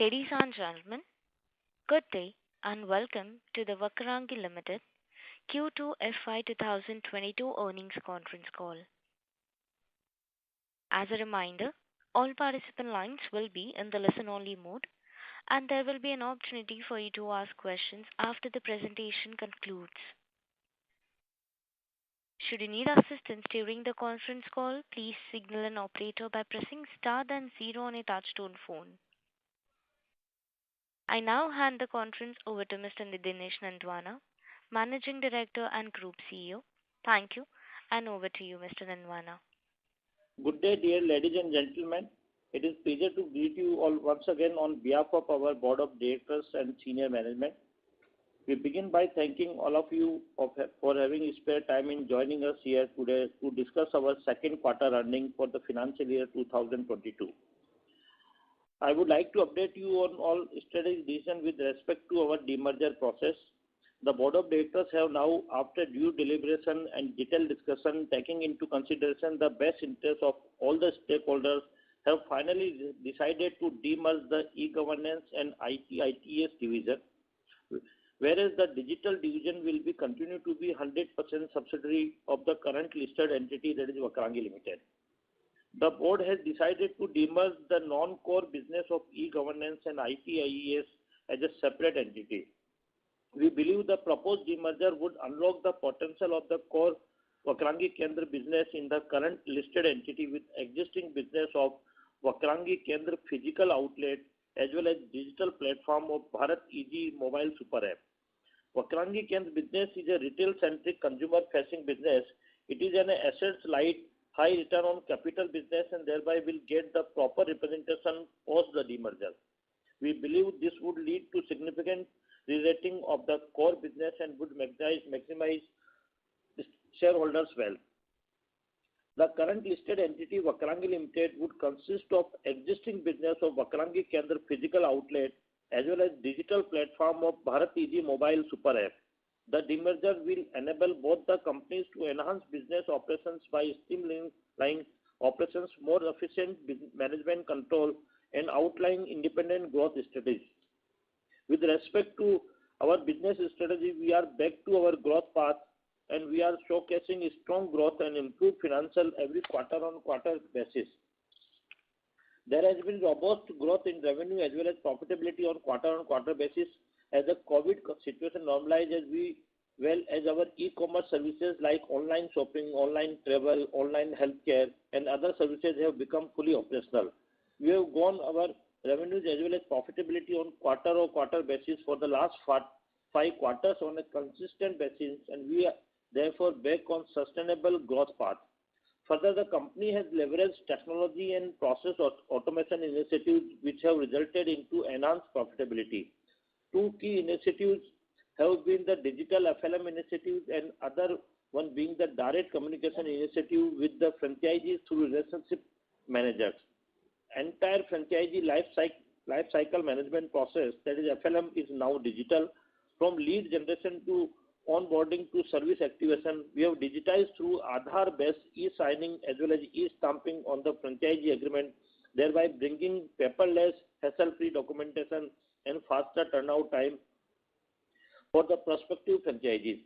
Ladies and gentlemen, good day and welcome to the Vakarangi Limited Q2 FY 2022 earnings conference call. As a reminder, all participant lines will be in the listen-only mode, and there will be an opportunity for you to ask questions after the presentation concludes. Should you need assistance during the conference call, please signal an operator by pressing star then zero on a touchtone phone. I now hand the conference over to Mr. Dinesh Nandwana, Managing Director and Group CEO. Thank you, and over to you, Mr. Nandwana. Good day, dear ladies and gentlemen. It is a pleasure to greet you all once again on behalf of our Board of Directors and Senior Management. We begin by thanking all of you for having spare time in joining us here today to discuss our second quarter earnings for the financial year 2022. I would like to update you on all strategic decisions with respect to our demerger process. The Board of Directors have now, after due deliberation and detailed discussion, taking into consideration the best interest of all the stakeholders, have finally decided to demerge the e-governance and ITES division, whereas the digital division will be continue to be 100% subsidiary of the current listed entity, that is Vakarangi Limited. The board has decided to demerge the non-core business of e-governance and ITIES as a separate entity. We believe the proposed demerger would unlock the potential of the core Vakarangi Kendra business in the current listed entity with existing business of Vakarangi Kendra physical outlet as well as digital platform of Bharat EG mobile super app. Vakarangi Kendra business is a retail-centric consumer-facing business. It is an assets-light, high return on capital business and thereby will get the proper representation post the demerger. We believe this would lead to significant re-rating of the core business and would maximize shareholders' wealth. The current listed entity Vakarangi Limited would consist of existing business of Vakarangi Kendra physical outlet as well as digital platform of Bharat EG mobile super app. The demerger will enable both the companies to enhance business operations by streamlining operations, more efficient management control, and outlining independent growth strategies. With respect to our business strategy, we are back to our growth path and we are showcasing strong growth and improved financial every quarter-on-quarter basis. There has been robust growth in revenue as well as profitability on quarter-on-quarter basis as the COVID situation normalizes as well as our e-commerce services like online shopping, online travel, online healthcare and other services have become fully operational. We have grown our revenues as well as profitability on quarter-on-quarter basis for the last 5 quarters on a consistent basis and we are therefore back on sustainable growth path. Further, the company has leveraged technology and process automation initiatives which have resulted into enhanced profitability. Two key initiatives have been the digital FLM initiative and other one being the direct communication initiative with the franchisees through relationship managers. Entire franchisee life cycle management process, that is FLM, is now digital. From lead generation to onboarding to service activation, we have digitized through Aadhaar-based e-signing as well as e-stamping on the franchisee agreement, thereby bringing paperless, hassle-free documentation and faster turnout time for the prospective franchisees.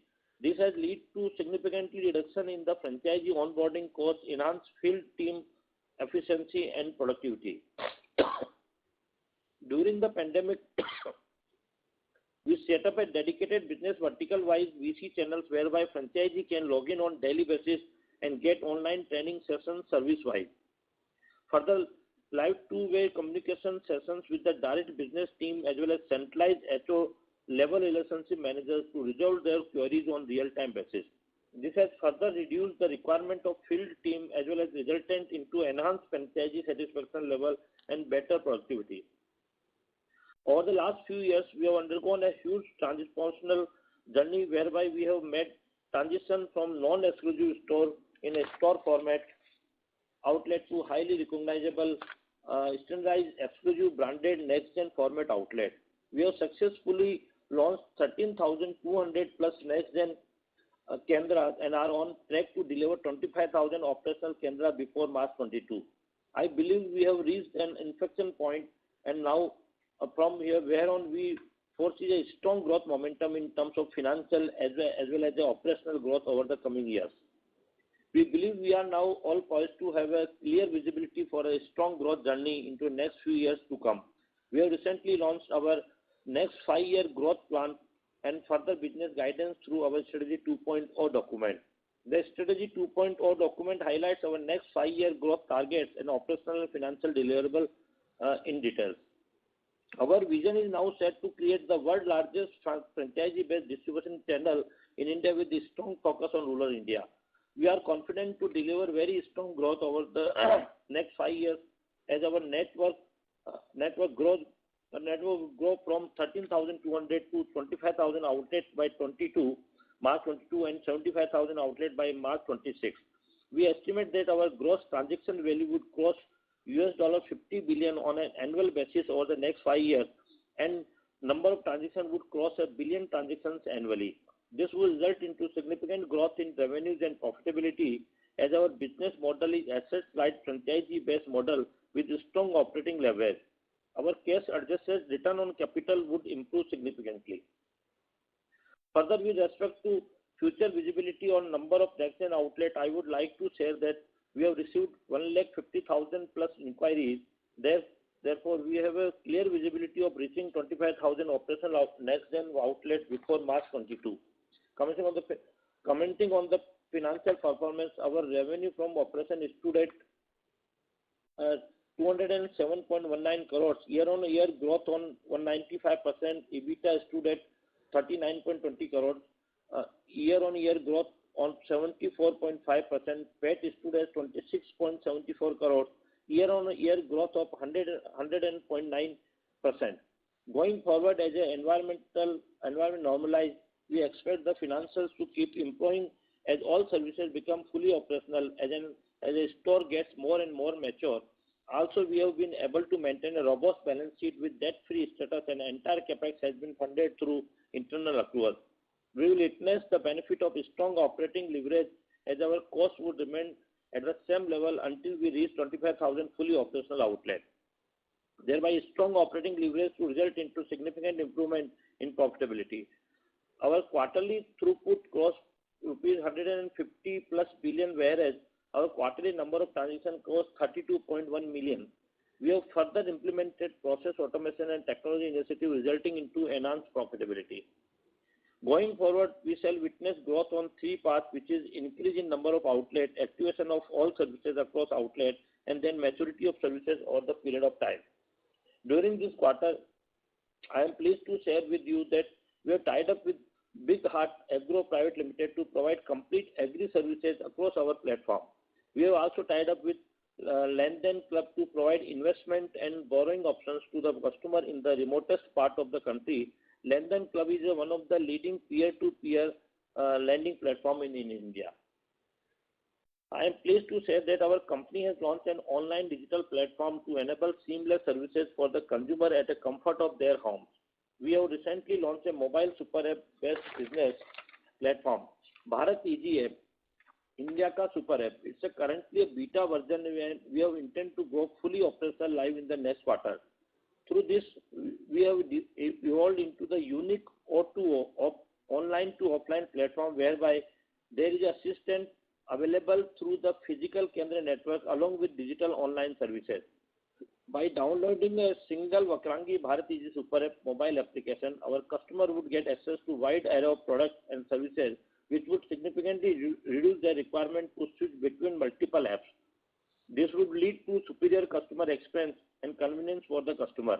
This has led to significantly reduction in the franchisee onboarding costs, enhanced field team efficiency and productivity. During the pandemic, we set up a dedicated business vertical-wise VC channels whereby franchisee can log in on daily basis and get online training sessions service-wise. Further, live two-way communication sessions with the direct business team as well as centralized HO level relationship managers to resolve their queries on real-time basis. This has further reduced the requirement of field team as well as resultant into enhanced franchisee satisfaction level and better productivity. Over the last few years, we have undergone a huge transformational journey whereby we have made transition from non-exclusive store in a store format outlet to highly recognizable, standardized, exclusive branded next-gen format outlet. We have successfully launched 13,200 plus next-gen Kendras and are on track to deliver 25,000 operational Kendra before March 22. I believe we have reached an inflection point and now from here where on we foresee a strong growth momentum in terms of financial as well as the operational growth over the coming years. We believe we are now all poised to have a clear visibility for a strong growth journey into the next few years to come. We have recently launched our next 5-year growth plan and further business guidance through our Strategy 2.0 document. The Strategy 2.0 document highlights our next 5-year growth targets and operational and financial deliverable in detail. Our vision is now set to create the world's largest franchisee-based distribution channel in India with a strong focus on rural India. We are confident to deliver very strong growth over the next 5 years as our network grows from 13,200 to 25,000 outlets by March 22 and 75,000 outlets by March 26. We estimate that our gross transaction value would cross $50 billion on an annual basis over the next 5 years, and number of transactions would cross 1 billion transactions annually. This will result into significant growth in revenues and profitability as our business model is asset-light franchisee-based model with strong operating leverage. Our cash-adjusted return on capital would improve significantly. Further, with respect to future visibility on number of transaction outlets, I would like to share that we have received 150,000 plus inquiries. Therefore, we have a clear visibility of reaching 25,000 operational next-gen outlets before March 22. Commenting on the financial performance, our revenue from operation stood at 207.19 crores, year-on-year growth on 195%. EBITDA stood at 39.20 crores, year-on-year growth on 74.5%. PAT stood at 26.74 crores, year-on-year growth of 100.9%. Going forward, as the environment normalizes, we expect the financials to keep improving as all services become fully operational as a store gets more and more mature. Also, we have been able to maintain a robust balance sheet with debt-free status, and entire capex has been funded through internal accruals. We will witness the benefit of strong operating leverage as our costs would remain at the same level until we reach 25,000 fully operational outlets. Thereby, strong operating leverage will result into significant improvement in profitability. Our quarterly throughput crossed rupees 150 plus billion, whereas our quarterly number of transactions crossed 32.1 million. We have further implemented process automation and technology initiatives resulting into enhanced profitability. Going forward, we shall witness growth on 3 paths, which is increase in number of outlets, activation of all services across outlets, and then maturity of services over the period of time. During this quarter, I am pleased to share with you that we have tied up with Big Heart Agro Private Limited to provide complete agri services across our platform. We have also tied up with Lendn Club to provide investment and borrowing options to the customer in the remotest part of the country. Lendn Club is one of the leading peer-to-peer lending platform in India. I am pleased to say that our company has launched an online digital platform to enable seamless services for the consumer at the comfort of their homes. We have recently launched a mobile super app-based business platform, Bharat Easy App, India ka super app. It's currently a beta version, and we have intent to go fully operational live in the next quarter. Through this, we have evolved into the unique O2O of online to offline platform, whereby there is assistance available through the physical Kendra network along with digital online services. By downloading a single Vakrangi Bharat Easy Super App mobile application, our customer would get access to wide array of products and services, which would significantly reduce their requirement to switch between multiple apps. This would lead to superior customer experience and convenience for the customer.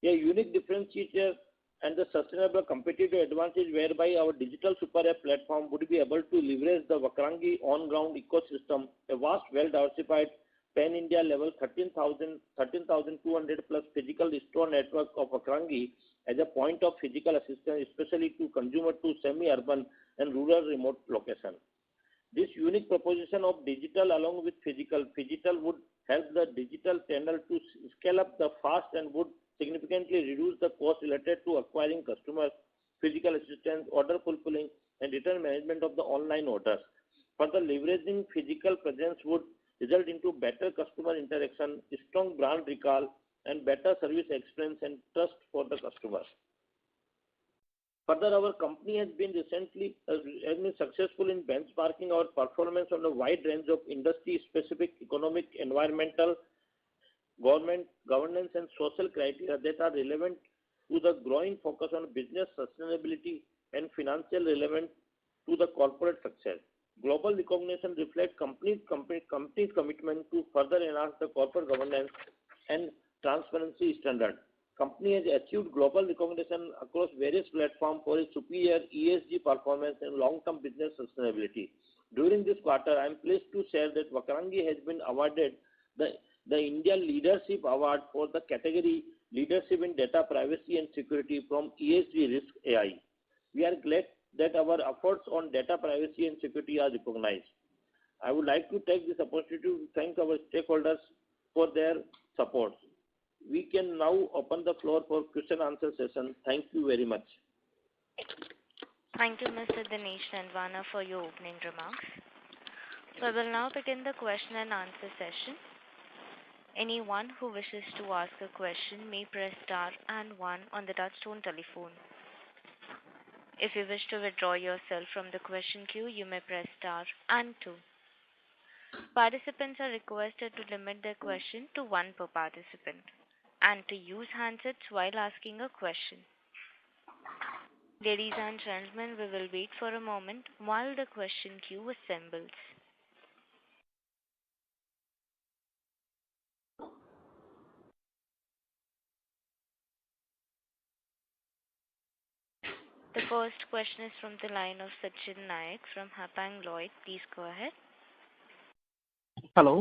A unique differentiator and the sustainable competitive advantage whereby our digital super app platform would be able to leverage the Vakrangi on-ground ecosystem, a vast, well-diversified pan-India level 13,200 plus physical store network of Vakrangi as a point of physical assistance, especially to consumer to semi-urban and rural remote location. This unique proposition of digital along with physical would help the digital channel to scale up the fast and would significantly reduce the cost related to acquiring customers, physical assistance, order fulfilling, and return management of the online orders. Further, leveraging physical presence would result into better customer interaction, strong brand recall, and better service experience and trust for the customer. Further, our company has been successful in benchmarking our performance on a wide range of industry-specific economic, environmental, governance, and social criteria that are relevant to the growing focus on business sustainability and financial relevance to the corporate success. Global recognition reflects company's commitment to further enhance the corporate governance and transparency standard. Company has achieved global recognition across various platforms for its superior ESG performance and long-term business sustainability. During this quarter, I am pleased to share that Vakrangee has been awarded the India Leadership Award for the category Leadership in Data Privacy and Security from ESG Risk AI. We are glad that our efforts on data privacy and security are recognized. I would like to take this opportunity to thank our stakeholders for their support. We can now open the floor for question answer session. Thank you very much. Thank you, Mr. Dinesh Nandwana, for your opening remarks. We will now begin the question and answer session. Anyone who wishes to ask a question may press star and one on the touchtone telephone. If you wish to withdraw yourself from the question queue, you may press star and two. Participants are requested to limit their question to one per participant and to use handsets while asking a question. Ladies and gentlemen, we will wait for a moment while the question queue assembles. The first question is from the line of Sachin Naik from Hapag Lloyd. Please go ahead. Hello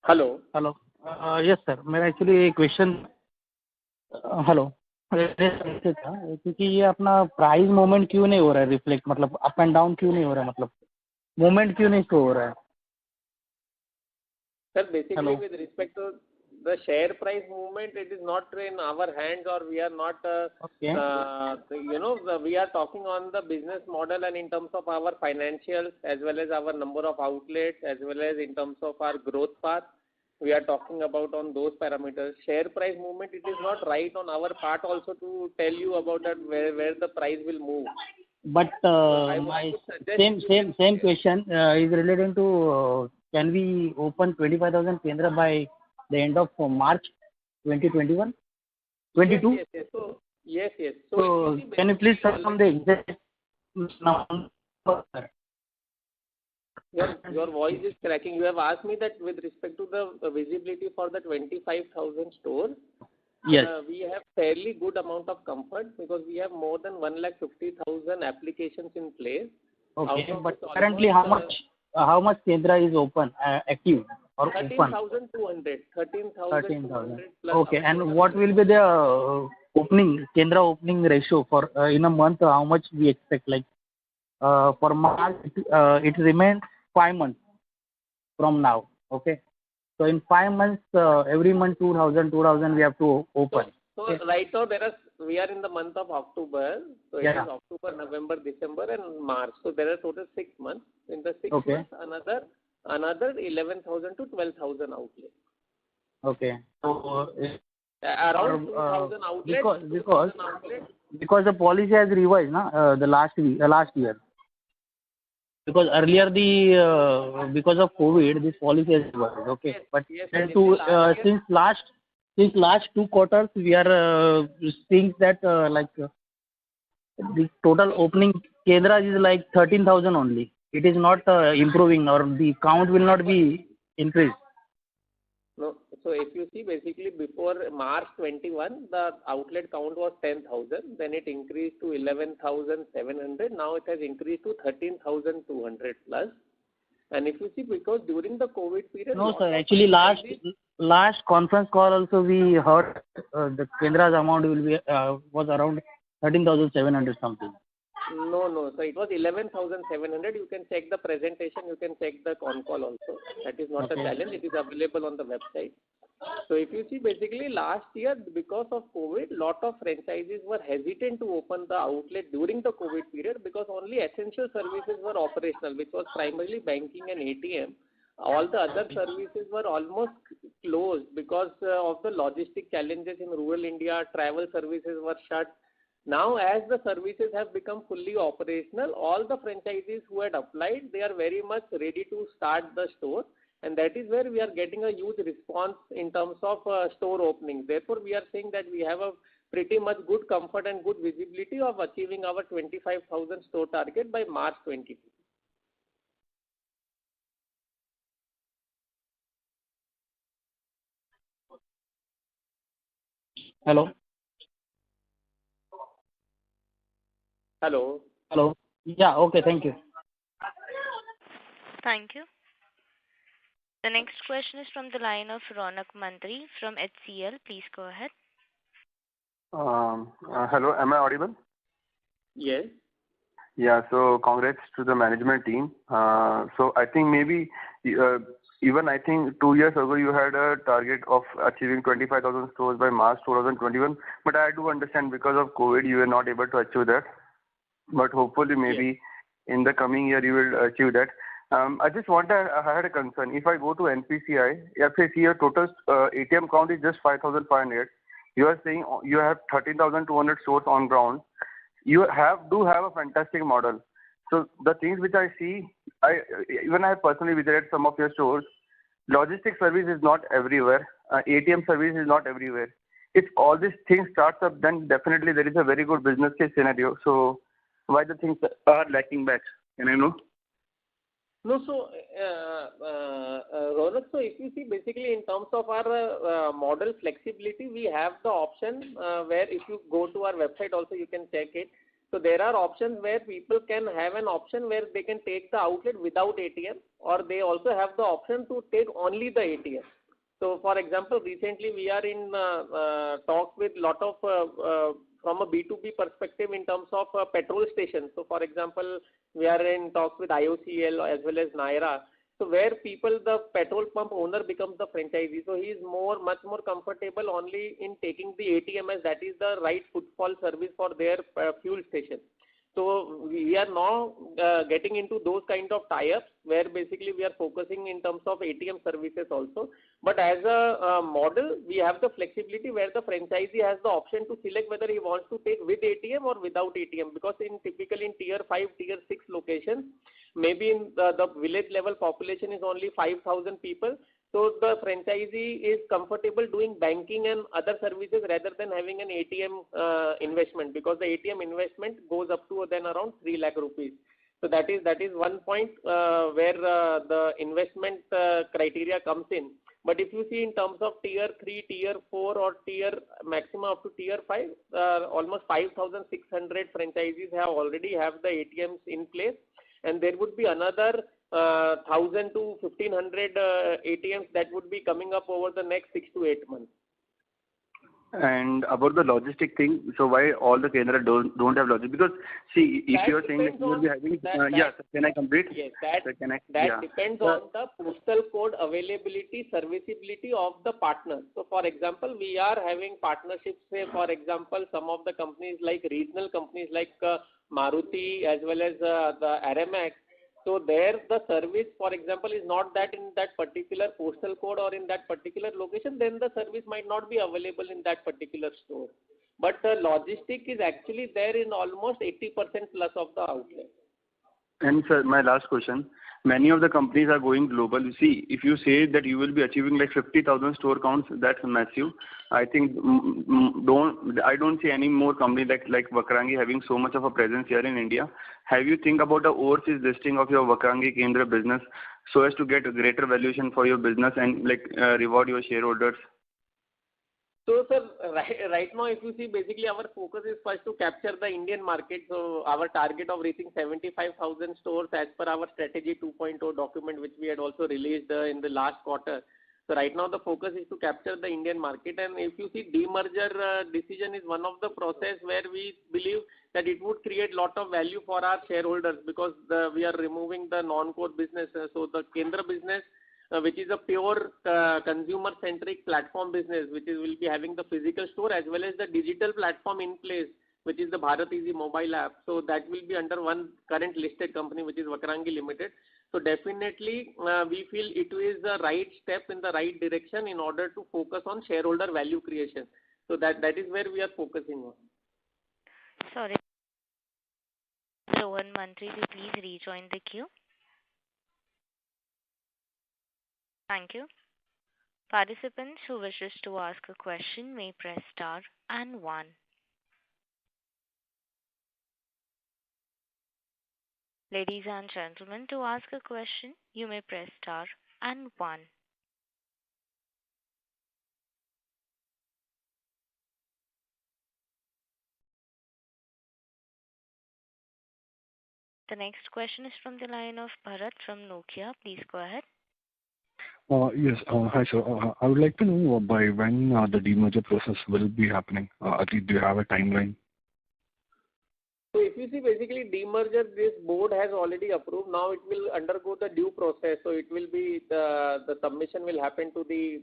hello hello yes sir मेरा actually question hello ऐसे था क्योंकि ये अपना price movement क्यों नहीं हो रहा है रिफ्लेक्ट मतलब अप एंड डाउन क्यों नहीं हो रहा है मतलब मूवमेंट क्यों नहीं शो हो रहा है sir basically with respect to the share price movement, it is not in our hands, or we are not we are talking on the business model and in terms of our financials as well as our number of outlets as well as in terms of our growth path. We are talking about on those parameters. Share price movement, it is not right on our part also to tell you about that where the price will move. But my same question is relating to can we open 25,000 Kendra by the end of March 2021? 22? Yes. So can you please confirm the exact number? Your voice is cracking. You have asked me that with respect to the visibility for the 25,000 stores. Yes. We have fairly good amount of comfort because we have more than 150,000 applications in place. Okay, but currently how much Kendra is open, active or 13,200. 13,200 plus. Okay, and what will be the Kendra opening ratio for in a month? How much we expect? Like for March, it remains 5 months from now. Okay, so in 5 months, every month 2,000 we have to open. So right now we are in the month of October. So it is October, November, December, and March. So there are total 6 months. In the 6 months, another 11,000 to 12,000 outlets. Okay. So around 2,000 outlets. Because the policy has revised, the last year. Because earlier because of COVID, this policy has revised. Okay, yes, but yes, since last 2 quarters, we are seeing that the total opening Kendra is like 13,000 only. It is not improving, or the count will not be increased. No. So if you see, basically before March 21, the outlet count was 10,000. Then it increased to 11,700. Now it has increased to 13,200 plus. And if you see, because during the COVID period. No, sir. Actually, last conference call also we heard the Kendra's amount will be was around 13,700 something. No. So it was 11,700. You can check the presentation. You can check the con call also. That is not a challenge. It is available on the website. So if you see, basically last year because of COVID, lot of franchises were hesitant to open the outlet during the COVID period because only essential services were operational, which was primarily banking and ATM. All the other services were almost closed because of the logistic challenges in rural India. Travel services were shut. Now, as the services have become fully operational, all the franchisees who had applied, they are very much ready to start the store. And that is where we are getting a huge response in terms of store openings. Therefore, we are saying that we have a pretty much good comfort and good visibility of achieving our 25,000 store target by March 22. Hello. Hello. Hello. Yeah. Okay. Thank you. Thank you. The next question is from the line of Ronak Mantri from HCL. Please go ahead. Hello, am I audible? Yes. Yeah, so congrats to the management team. So I think maybe even I think 2 years ago you had a target of achieving 25,000 stores by March 2021. But I do understand because of COVID you were not able to achieve that. But hopefully maybe in the coming year you will achieve that. I just I had a concern. If I go to NPCI, if I see your total ATM count is just 5,500. You are saying you have 13,200 stores on ground. You do have a fantastic model. So the things which I see, I have personally visited some of your stores. Logistics service is not everywhere. ATM service is not everywhere. If all these things starts up, then definitely there is a very good business case scenario. So why the things are lacking back? Can I know? No, so Ronak, so if you see basically in terms of our model flexibility, we have the option where if you go to our website also you can check it. So there are options where people can have an option where they can take the outlet without ATM, or they also have the option to take only the ATM. So for example, recently we are in talks with lot of from a B2B perspective in terms of petrol stations. So for example, we are in talks with IOCL as well as Naira. So where the petrol pump owner becomes the franchisee. So he is much more comfortable only in taking the ATM as that is the right footfall service for their fuel station. So we are now getting into those kind of tie-ups where basically we are focusing in terms of ATM services also. But as a model, we have the flexibility where the franchisee has the option to select whether he wants to take with ATM or without ATM. Because typically in tier 5, tier 6 locations, maybe in the village level population is only 5,000 people. So the franchisee is comfortable doing banking and other services rather than having an ATM investment, because the ATM investment goes up to then around 3 lakh rupees. So that is one point where the investment criteria comes in. But if you see in terms of tier 3, tier 4 or tier maximum up to tier 5, almost 5,600 franchisees already have the ATMs in place, and there would be another 1,000 to 1,500 ATMs that would be coming up over the next 6 to 8 months. And about the logistic thing, so why all the Kendra don't have logistic? Because see, if you are saying that you will be having, can I complete? Yes, that depends on the postal code availability, serviceability of the partners. So for example, we are having partnerships, say for example, some of the companies like regional companies like Maruti as well as the Aramex. So there the service, for example, is not that in that particular postal code or in that particular location, then the service might not be available in that particular store. But the logistic is actually there in almost 80% plus of the outlets. And sir, my last question. Many of the companies are going global. You see, if you say that you will be achieving like 50,000 store counts, that's massive. I think I don't see any more company like Vakrangi having so much of a presence here in India. Have you think about the overseas listing of your Vakrangi Kendra business so as to get a greater valuation for your business and reward your shareholders? So, sir, right now, if you see, basically our focus is first to capture the Indian market. So, our target of reaching 75,000 stores as per our strategy 2.0 document, which we had also released in the last quarter. So, right now, the focus is to capture the Indian market. And if you see, demerger decision is one of the process where we believe that it would create lot of value for our shareholders, because we are removing the non-core business. So, the Kendra business, which is a pure consumer-centric platform business, which will be having the physical store as well as the digital platform in place, which is the Bharat Easy mobile app. So that will be under one current listed company, which is Vakrangi Limited. So definitely we feel it is the right step in the right direction in order to focus on shareholder value creation. So that is where we are focusing on. Sorry, Rohan Mantri, to please rejoin the queue. Thank you. Participants who wishes to ask a question may press star and one. Ladies and gentlemen, to ask a question, you may press star and one. The next question is from the line of Bharat from Nokia. Please go ahead. Yes. Hi, sir. I would like to know by when the demerger process will be happening. At least do you have a timeline? So if you see basically demerger, this board has already approved. Now it will undergo the due process. So it will be the submission will happen to the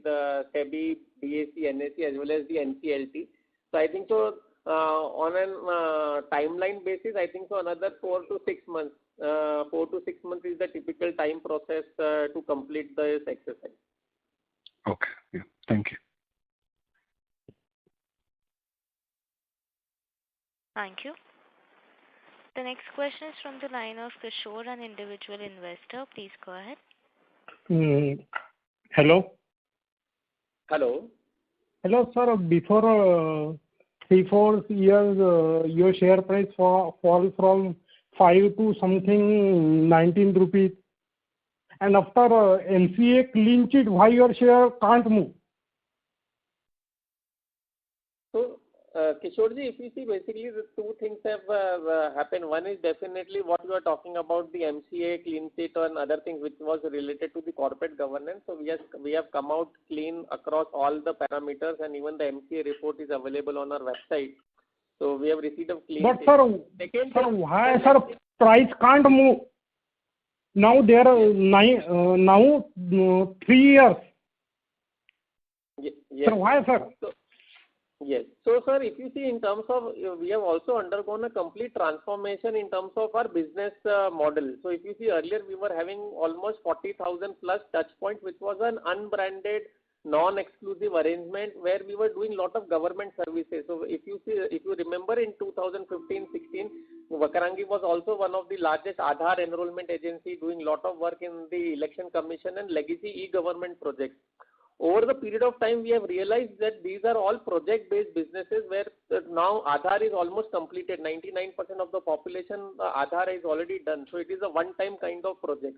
SEBI, BSE, NSE as well as the NCLT. So I think so on a timeline basis, I think so another 4 to 6 months. 4 to 6 months is the typical time process to complete this exercise. Okay. Yeah. Thank you. Thank you. The next question is from the line of Kishore, an individual investor. Please go ahead. Hello. Hello. Hello, sir. Before 3-4 years, your share price fall from 5 to something 19 rupees. And after NCA clinch it, why your share can't move? So, Kishorji, if you see, basically the two things have happened. One is definitely what you are talking about, the MCA clean sheet and other things which was related to the corporate governance. So we have come out clean across all the parameters, and even the MCA report is available on our website. So we have received a clean But sheet. sir, why sir price can't move? Now there are 3 years. Yes. Sir, why sir? Yes. So, sir, if you see in terms of, we have also undergone a complete transformation in terms of our business model. So, if you see earlier, we were having almost 40,000 plus touch points, which was an unbranded, non-exclusive arrangement where we were doing a lot of government services. So, if you remember in 2015-16, Vakarangi was also one of the largest Aadhaar enrollment agency doing a lot of work in the election commission and legacy e-government projects. Over the period of time, we have realized that these are all project-based businesses where now Aadhaar is almost completed. 99% of the population Aadhaar is already done. So it is a one-time kind of project.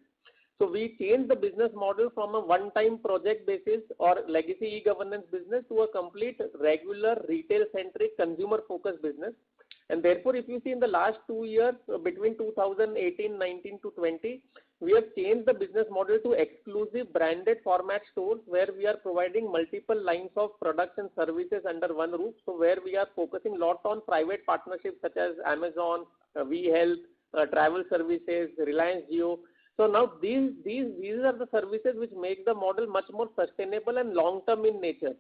So we changed the business model from a one-time project basis or legacy e-governance business to a complete regular retail-centric consumer-focused business. And therefore, if you see in the last 2 years, between 2018, 19 to 20, we have changed the business model to exclusive branded format stores where we are providing multiple lines of products and services under one roof. So where we are focusing a lot on private partnerships such as Amazon, VHealth, travel services, Reliance Jio. So now these are the services which make the model much more sustainable and long-term in nature.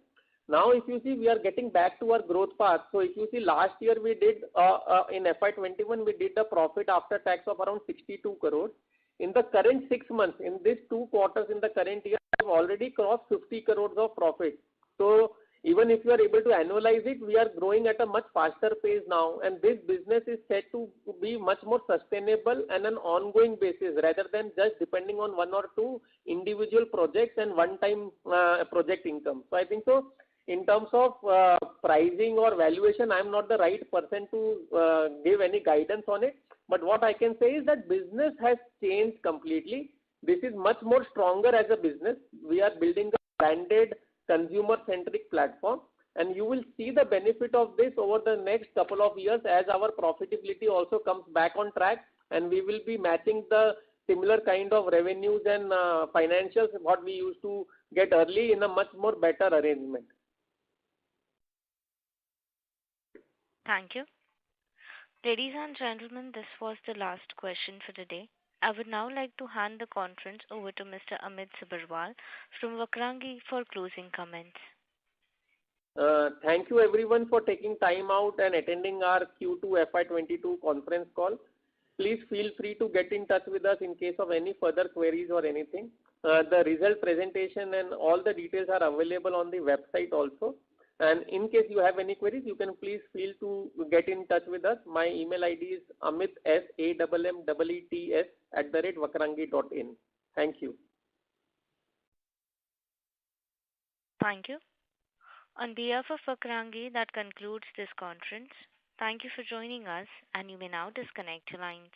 Now, if you see, we are getting back to our growth path. So, if you see, last year we did, in FY21, we did a profit after tax of around 62 crores. In the current 6 months, in these 2 quarters in the current year, we have already crossed 50 crores of profit. So, even if you are able to annualize it, we are growing at a much faster pace now. And this business is set to be much more sustainable and an ongoing basis rather than just depending on 1 or 2 individual projects and one-time project income. So, I think so. In terms of pricing or valuation, I am not the right person to give any guidance on it. But what I can say is that business has changed completely. This is much more stronger as a business. We are building a branded consumer-centric platform. And you will see the benefit of this over the next couple of years as our profitability also comes back on track. And we will be matching the similar kind of revenues and financials what we used to get early in a much more better arrangement. Thank you. Ladies and gentlemen, this was the last question for today. I would now like to hand the conference over to Mr. Amit Sabharwal from Vakarangi for closing comments. Thank you everyone for taking time out and attending our Q2 FY22 conference call. Please feel free to get in touch with us in case of any further queries or anything. The result presentation and all the details are available on the website also. And in case you have any queries, you can please feel to get in touch with us. My email ID is amitsammets@vakrangi.in. Thank you. Thank you. On behalf of Vakrangi, that concludes this conference. Thank you for joining us, and you may now disconnect your lines.